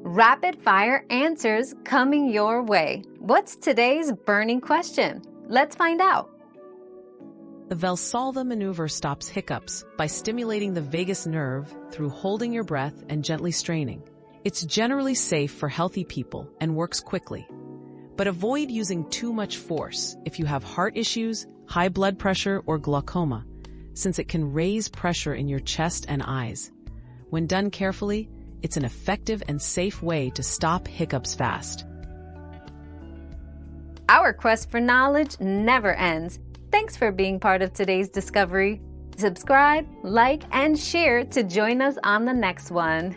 Rapid fire answers coming your way. What's today's burning question? Let's find out. The Valsalva maneuver stops hiccups by stimulating the vagus nerve through holding your breath and gently straining. It's generally safe for healthy people and works quickly. But avoid using too much force if you have heart issues, high blood pressure, or glaucoma, since it can raise pressure in your chest and eyes. When done carefully, it's an effective and safe way to stop hiccups fast. Our quest for knowledge never ends. Thanks for being part of today's discovery. Subscribe, like, and share to join us on the next one.